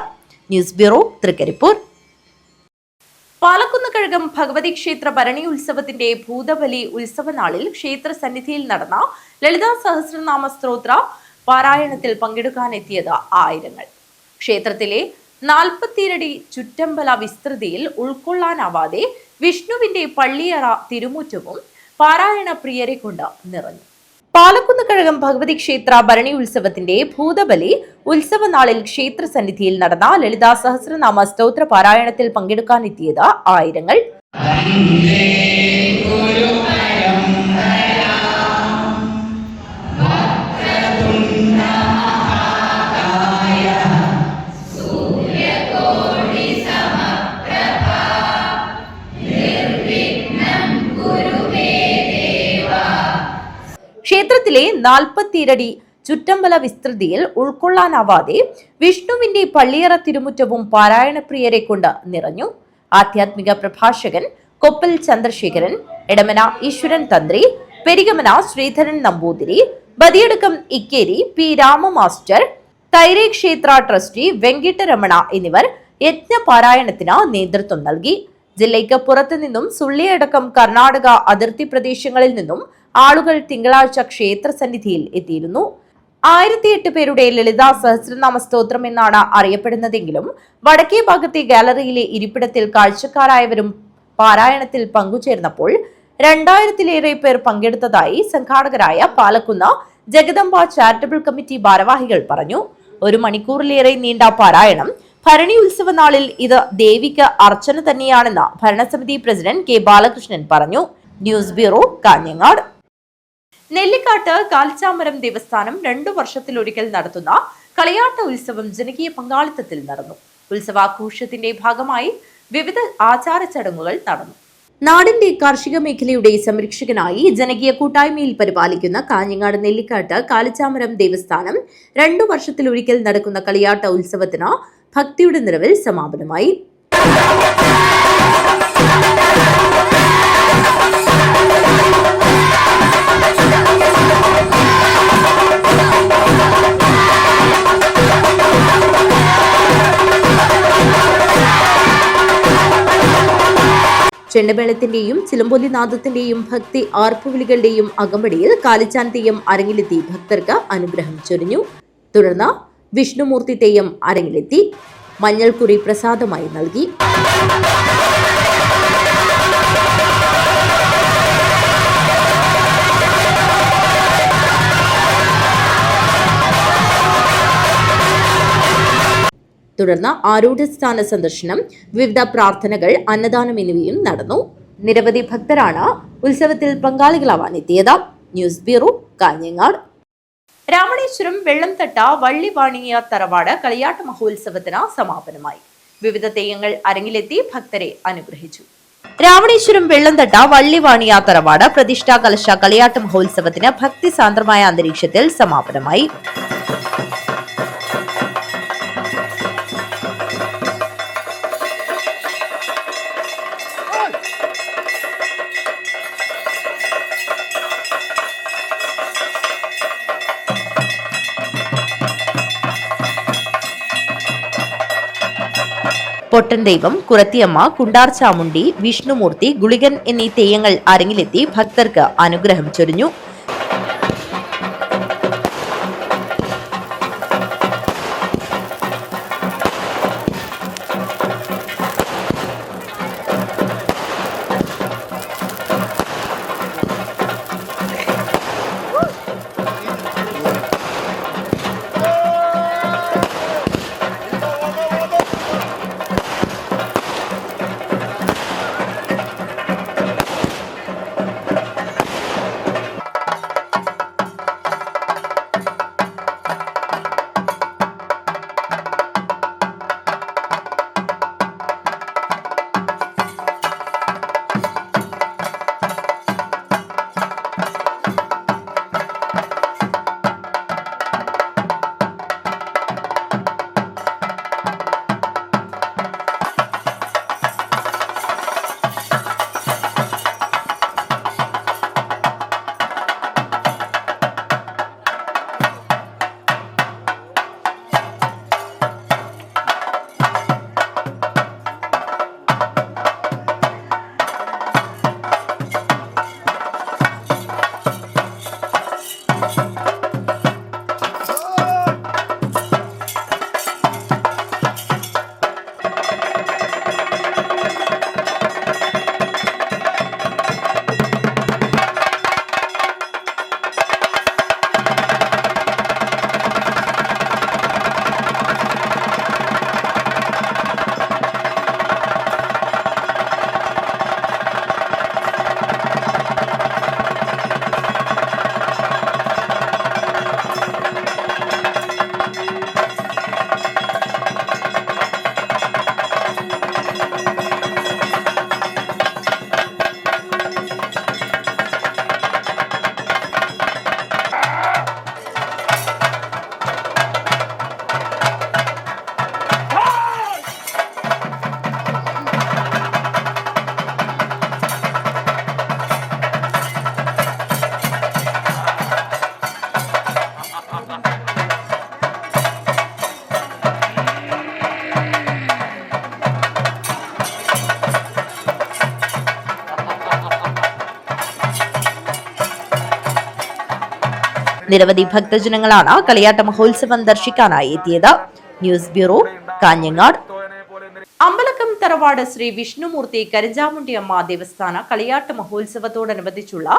Speaker 1: News bureau, Trikaripur. പാലക്കുന്ന് കഴകം ഭഗവതി ക്ഷേത്ര ഭരണി ഉത്സവത്തിന്റെ ഭൂതബലി ഉത്സവ നാളിൽ ക്ഷേത്ര സന്നിധിയിൽ നടന്ന ലളിതാ സഹസ്രനാമ സ്തോത്ര പാരായണത്തിൽ പങ്കെടുക്കാനെത്തിയത് ആയിരങ്ങൾ. ക്ഷേത്രത്തിലെ 40 അടി ചുറ്റമ്പല വിസ്തൃതിയിൽ ഉൾക്കൊള്ളാനാവാതെ വിഷ്ണുവിന്റെ പള്ളിയറ തിരുമുറ്റവും പാരായണ പ്രിയരെ കൊണ്ട് നിറഞ്ഞു. പാലക്കുന്ന് കഴകം ഭഗവതി ക്ഷേത്ര ഭരണി ഉത്സവത്തിന്റെ ഭൂതബലി ഉത്സവ നാളിൽ ക്ഷേത്ര സന്നിധിയിൽ നടന്ന ലളിതാ സഹസ്രനാമ സ്തോത്ര പാരായണത്തിൽ പങ്കെടുക്കാനെത്തിയത് ആയിരങ്ങൾ. ക്ഷേത്രത്തിലെ 40 അടി ചുറ്റമ്പല വിസ്തൃതിയിൽ ഉൾക്കൊള്ളാനാവാതെ വിഷ്ണുവിന്റെ പള്ളിയറ തിരുമുറ്റവും പാരായണപ്രിയരെ കൊണ്ട് നിറഞ്ഞു. ആധ്യാത്മിക പ്രഭാഷകൻ കൊപ്പൽ ചന്ദ്രശേഖരൻ, എടമന ഈശ്വരൻ തന്ത്രി, പെരിഗമന ശ്രീധരൻ നമ്പൂതിരി, ബദിയടുക്കം ഇക്കേരി P രാമമാസ്റ്റർ, തൈരേ ക്ഷേത്ര ട്രസ്റ്റി വെങ്കിട്ടരമണ എന്നിവർ യജ്ഞപാരായണത്തിന് നേതൃത്വം നൽകി. ജില്ലയ്ക്ക് പുറത്തുനിന്നും സുള്ളിയടക്കം കർണാടക അതിർത്തി പ്രദേശങ്ങളിൽ നിന്നും ആളുകൾ തിങ്കളാഴ്ച ക്ഷേത്ര സന്നിധിയിൽ എത്തിയിരുന്നു. 1008 പേരുടെ ലളിതാ സഹസ്രനാമ സ്തോത്രം എന്നാണ് അറിയപ്പെടുന്നതെങ്കിലും വടക്കേ ഭാഗത്തെ ഗാലറിയിലെ ഇരിപ്പിടത്തിൽ കാഴ്ചക്കാരായവരും പാരായണത്തിൽ പങ്കുചേർന്നപ്പോൾ 2000-ലേറെ പേർ പങ്കെടുത്തതായി സംഘാടകരായ പാലക്കുന്ന് ജഗദംബ ചാരിറ്റബിൾ കമ്മിറ്റി ഭാരവാഹികൾ പറഞ്ഞു. 1 മണിക്കൂറിലേറെ നീണ്ട പാരായണം ഭരണി ഉത്സവ നാളിൽ ഇത് ദേവിക്ക് അർച്ചന തന്നെയാണെന്ന് ഭരണസമിതി പ്രസിഡന്റ് K ബാലകൃഷ്ണൻ പറഞ്ഞു. News bureau, Kanhangad. നെല്ലിക്കാട്ട് കാലിച്ചാമരം ദേവസ്ഥാനം 2 വർഷത്തിലൊരിക്കൽ നടത്തുന്ന കളിയാട്ട ഉത്സവം ജനകീയ പങ്കാളിത്തത്തിൽ നടന്നു. ഉത്സവാഘോഷത്തിന്റെ ഭാഗമായി വിവിധ ആചാര ചടങ്ങുകൾ നടന്നു. നാടിന്റെ കാർഷിക മേഖലയുടെ സംരക്ഷകനായി ജനകീയ കൂട്ടായ്മയിൽ പരിപാലിക്കുന്ന കാഞ്ഞങ്ങാട് നെല്ലിക്കാട്ട് കാലിച്ചാമരം ദേവസ്ഥാനം 2 വർഷത്തിലൊരിക്കൽ നടക്കുന്ന കളിയാട്ട ഉത്സവത്തിന് ഭക്തിയുടെ നിറവിൽ സമാപനമായി. ചെണ്ടമേളത്തിന്റെയും ചിലമ്പൊലിനാദത്തിന്റെയും ഭക്തി ആർപ്പുവിളികളുടെയും അകമ്പടിയിൽ കാലിച്ചാൻ തെയ്യം അരങ്ങിലെത്തി ഭക്തർക്ക് അനുഗ്രഹം ചൊരിഞ്ഞു. തുടർന്ന് വിഷ്ണുമൂർത്തി തെയ്യം അരങ്ങിലെത്തി മഞ്ഞൾക്കുറി പ്രസാദമായി നൽകി. തുടർന്ന് ആരൂഢസ്ഥാന സന്ദർശനം, വിവിധ പ്രാർത്ഥനകൾ, അന്നദാനം എന്നിവയും നടന്നു. നിരവധി ഭക്തരാണ് ഉത്സവത്തിൽ പങ്കാളികളാവാനെത്തിയത്. News bureau, Kanhangad. രാമണേശ്വരം വെള്ളംതട്ട വള്ളിവാണിയ തറവാട് കളിയാട്ട മഹോത്സവത്തിന് സമാപനമായി. വിവിധ തെയ്യങ്ങൾ അരങ്ങിലെത്തി ഭക്തരെ അനുഗ്രഹിച്ചു. രാമണേശ്വരം വെള്ളംതട്ട വള്ളിവാണിയ തറവാട് പ്രതിഷ്ഠാ കലശ കളിയാട്ട മഹോത്സവത്തിന് ഭക്തിസാന്ദ്രമായ അന്തരീക്ഷത്തിൽ സമാപനമായി. പൊട്ടൻ ദൈവം, കുറത്തിയമ്മ, കുണ്ടാർ ചാമുണ്ടി, വിഷ്ണുമൂർത്തി, ഗുളികൻ എന്നീ തെയ്യങ്ങൾ അരങ്ങിലെത്തി ഭക്തർക്ക് അനുഗ്രഹം ചൊരിഞ്ഞു. നിരവധി ഭക്തജനങ്ങളാണ് കളിയാട്ട മഹോത്സവം ദർശിക്കാനായി എത്തിയത്. News bureau, Kanhangad. അമ്പലക്കം തറവാട് ശ്രീ വിഷ്ണുമൂർത്തി കരിഞ്ചാമുണ്ടിയമ്മ ദേവസ്ഥാന കളിയാട്ട മഹോത്സവത്തോടനുബന്ധിച്ചുള്ള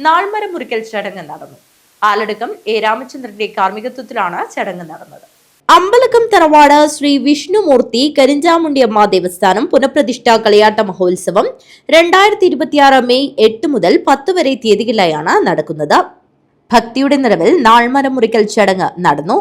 Speaker 1: നാൾമരം മുറിക്കൽ ചടങ്ങ് നടന്നു. ആലടുക്കം എ രാമചന്ദ്രന്റെ കാർമ്മികത്വത്തിലാണ് ചടങ്ങ് നടന്നത്. അമ്പലക്കം തറവാട് ശ്രീ വിഷ്ണുമൂർത്തി കരിഞ്ചാമുണ്ടിയമ്മ ദേവസ്ഥാനം പുനഃപ്രതിഷ്ഠ കളിയാട്ട മഹോത്സവം 2026 മെയ് 8 മുതൽ 10 വരെ തീയതികളിലായാണ് നടക്കുന്നത്. ഭക്തിയുടെ നിറവിൽ നാൾമരം മുറിക്കൽ ചടങ്ങ് നടന്നു.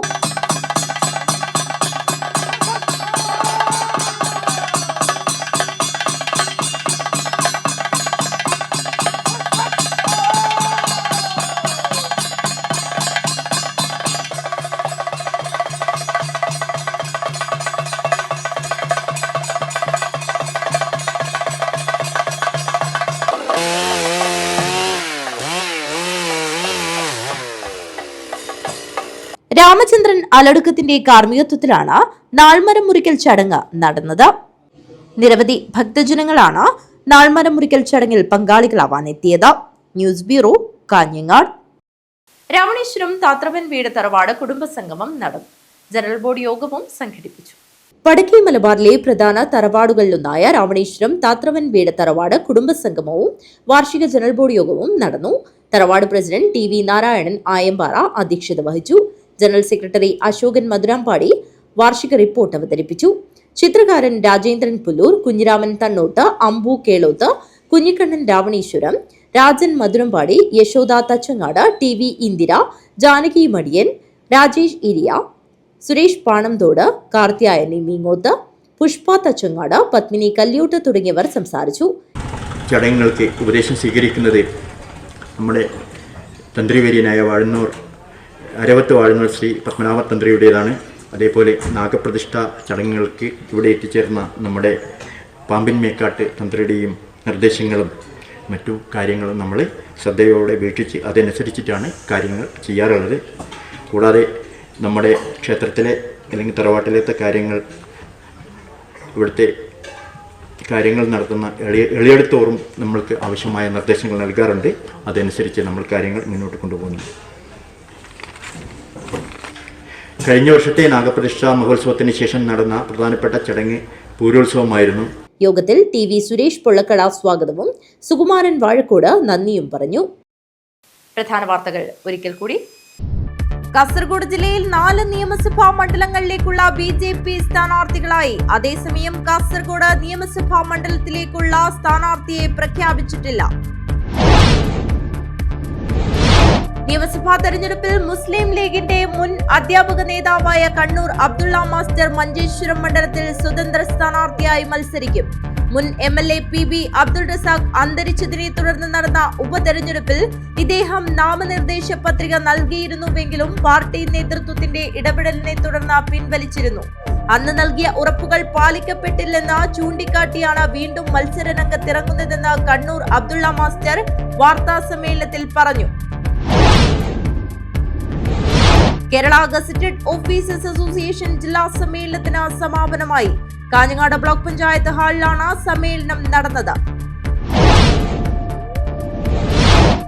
Speaker 1: രാമചന്ദ്രൻ അലടുക്കത്തിന്റെ കാർമ്മികത്വത്തിലാണ് നാൾമരം മുറിക്കൽ ചടങ്ങ് നടന്നത്. നിരവധി ഭക്തജനങ്ങളാണ് നാൾമരം മുറിക്കൽ ചടങ്ങിൽ പങ്കാളികളാവാൻ എത്തിയത്. News bureau, Kanhangad. രാവണേശ്വരം താത്രവൻ വീട് തറവാട് കുടുംബസംഗമം നടന്നു. ജനറൽ ബോർഡ് യോഗവും സംഘടിപ്പിച്ചു. വടക്കേ മലബാറിലെ പ്രധാന തറവാടുകളിലൊന്നായ രാവണേശ്വരം താത്രവൻ വീട് തറവാട് കുടുംബസംഗമവും വാർഷിക ജനറൽ ബോർഡ് യോഗവും നടന്നു. തറവാട് president T V Narayanan Ayampara അധ്യക്ഷത വഹിച്ചു. ജനറൽ സെക്രട്ടറി അശോകൻ മധുരാമ്പാടി വാർഷിക റിപ്പോർട്ട് അവതരിപ്പിച്ചു. ചിത്രകാരൻ രാജേന്ദ്രൻ പുല്ലൂർ, കുഞ്ഞിരാമൻ തണ്ണോട്ട്, അമ്പു കേളോത്ത്, കുഞ്ഞിക്കണ്ണൻ രാവണേശ്വരം, രാജൻ മധുരമ്പാടി, യശോദ തച്ചങ്ങാട്, ടി വി ഇന്ദിര, ജാനകി മടിയൻ, രാജേഷ് ഇരിയ, സുരേഷ് പാണംതോട്, കാർത്തിയായനി മീങ്ങോത്ത്, പുഷ്പ തച്ചങ്ങാട്, പത്മിനി കല്യോട്ട് തുടങ്ങിയവർ സംസാരിച്ചു.
Speaker 13: ചടങ്ങുകൾക്ക് ഉപദേശം സ്വീകരിക്കുന്നത് നമ്മുടെ തന്ത്രിവേര്യനായ വാഴന്നൂർ അരവത്ത് വാഴന്നൂർ ശ്രീ പത്മനാഭ തന്ത്രിയുടേതാണ്. അതേപോലെ നാഗപ്രതിഷ്ഠ ചടങ്ങുകൾക്ക് ഇവിടെ എത്തിച്ചേർന്ന നമ്മുടെ പാമ്പിൻ മേക്കാട്ട് തന്ത്രിയുടെയും നിർദ്ദേശങ്ങളും മറ്റു കാര്യങ്ങളും നമ്മൾ ശ്രദ്ധയോടെ വീക്ഷിച്ച് അതനുസരിച്ചിട്ടാണ് കാര്യങ്ങൾ ചെയ്യാറുള്ളത്. കൂടാതെ നമ്മുടെ ക്ഷേത്രത്തിലെ അല്ലെങ്കിൽ തറവാട്ടിലത്തെ കാര്യങ്ങൾ ഇവിടുത്തെ കാര്യങ്ങൾ നടത്തുന്ന എളിയെടുത്തോറും നമ്മൾക്ക് ആവശ്യമായ നിർദ്ദേശങ്ങൾ നൽകാറുണ്ട്. അതനുസരിച്ച് നമ്മൾ കാര്യങ്ങൾ മുന്നോട്ട് കൊണ്ടുപോകുന്നു. കഴിഞ്ഞ വർഷത്തെ നാഗപ്രതിഷ്ഠാ മഹോത്സവത്തിന് ശേഷം നടന്ന പ്രധാനപ്പെട്ട ചടങ്ങ് പൂരോത്സവമായിരുന്നു.
Speaker 1: യോഗത്തിൽ ടി വി സുരേഷ് പൊള്ളക്കട സ്വാഗതവും സുകുമാരൻ വാഴക്കോട് നന്ദിയും പറഞ്ഞു. പ്രധാന വാർത്തകൾ ഒരിക്കൽ കൂടി. കാസർഗോഡ് ജില്ലയിൽ 4 നിയമസഭാ മണ്ഡലങ്ങളിലേക്കുള്ള BJP സ്ഥാനാർത്ഥികളായി. അതേസമയം കാസർഗോഡ് നിയമസഭാ മണ്ഡലത്തിലേക്കുള്ള സ്ഥാനാർത്ഥിയെ പ്രഖ്യാപിച്ചിട്ടില്ല. നിയമസഭാ തെരഞ്ഞെടുപ്പിൽ മുസ്ലിം ലീഗിന്റെ മുൻ അധ്യാപക നേതാവായ കണ്ണൂർ അബ്ദുള്ള മാസ്റ്റർ മഞ്ചേശ്വരം മണ്ഡലത്തിൽ സ്വതന്ത്ര സ്ഥാനാർത്ഥിയായി മത്സരിക്കും. മുൻ MLA PB അബ്ദുൾ റസാഖ് അന്തരിച്ചതിനെ തുടർന്ന് നടന്ന ഉപതെരഞ്ഞെടുപ്പിൽ ഇദ്ദേഹം നാമനിർദ്ദേശ പത്രിക നൽകിയിരുന്നുവെങ്കിലും പാർട്ടി നേതൃത്വത്തിന്റെ ഇടപെടലിനെ തുടർന്ന് പിൻവലിച്ചിരുന്നു. അന്ന് നൽകിയ ഉറപ്പുകൾ പാലിക്കപ്പെട്ടില്ലെന്ന് ചൂണ്ടിക്കാട്ടിയാണ് വീണ്ടും മത്സര രംഗത്തിറങ്ങുന്നതെന്ന് കണ്ണൂർ അബ്ദുള്ള മാസ്റ്റർ വാർത്താ സമ്മേളനത്തിൽ പറഞ്ഞു. കേരള ഗസറ്റഡ് ഓഫീസേഴ്സ് അസോസിയേഷൻ ജില്ലാ സമ്മേളനത്തിന് സമാപനമായി. കാഞ്ഞങ്ങാട് ബ്ലോക്ക് പഞ്ചായത്ത് ഹാളിലാണ് സമ്മേളനം നടന്നത്.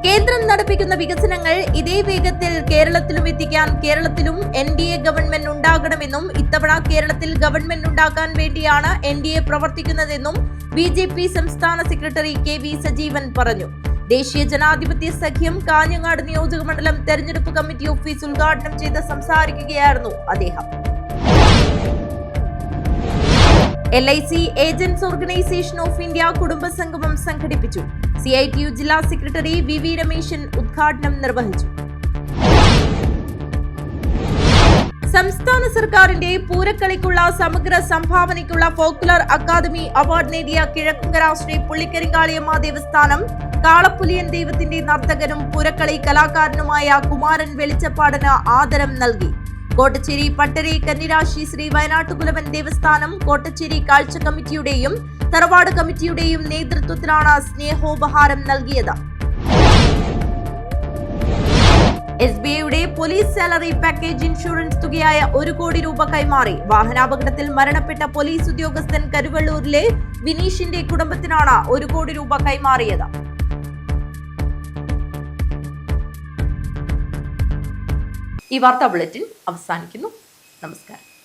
Speaker 1: കേന്ദ്രം നടപ്പിക്കുന്ന വികസനങ്ങൾ ഇതേ വേഗത്തിൽ കേരളത്തിലും എത്തിക്കാൻ കേരളത്തിലും NDA ഗവൺമെന്റ് ഉണ്ടാകണമെന്നും ഇത്തവണ കേരളത്തിൽ ഗവൺമെന്റ് ഉണ്ടാക്കാൻ വേണ്ടിയാണ് NDA പ്രവർത്തിക്കുന്നതെന്നും BJP സംസ്ഥാന സെക്രട്ടറി KV സജീവൻ പറഞ്ഞു. ദേശീയ ജനാധിപത്യ സഖ്യം കാഞ്ഞങ്ങാട് നിയോജക മണ്ഡലം തെരഞ്ഞെടുപ്പ് കമ്മിറ്റി ഓഫീസ് ഉദ്ഘാടനം ചെയ്ത് സംസാരിക്കുകയായിരുന്നു അദ്ദേഹം. LIC agents organisation of India കുടുംബസംഗമം സംഘടിപ്പിച്ചു. CITU ജില്ലാ സെക്രട്ടറി VV രമേശൻ ഉദ്ഘാടനം നിർവഹിച്ചു. സംസ്ഥാന സർക്കാരിന്റെ പൂരക്കളിക്കുള്ള സമഗ്ര സംഭാവനയ്ക്കുള്ള ഫോക്ലോർ അക്കാദമി അവാർഡ് നേടിയ കിഴക്കുംകര ശ്രീ പുള്ളിക്കരിങ്കാളിയമ്മ ദേവസ്ഥാനം കാളപ്പുലിയൻ ദൈവത്തിന്റെ നർത്തകനും പൂരക്കളി കലാകാരനുമായ കുമാരൻ വെളിച്ചപ്പാടന് ആദരം നൽകി. കോട്ടച്ചേരി പട്ടരി കന്നിരാശി ശ്രീ വയനാട്ടുകുലവൻ ദേവസ്ഥാനം കോട്ടച്ചേരി കാഴ്ച കമ്മിറ്റിയുടെയും തറവാട് കമ്മിറ്റിയുടെയും നേതൃത്വത്തിലാണ് സ്നേഹോപഹാരം നൽകിയത്. SBIയുടെ പോലീസ് സാലറി പാക്കേജ് ഇൻഷുറൻസ് തുകയായ 1 കോടി രൂപ കൈമാറി. വാഹനാപകടത്തിൽ മരണപ്പെട്ട പോലീസ് ഉദ്യോഗസ്ഥൻ കരുവള്ളൂരിലെ വിനീഷിന്റെ കുടുംബത്തിനാണ് 1 കോടി രൂപ കൈമാറിയത്. ഈ വാർത്താ ബുള്ളറ്റിൻ അവസാനിക്കുന്നു. നമസ്കാരം.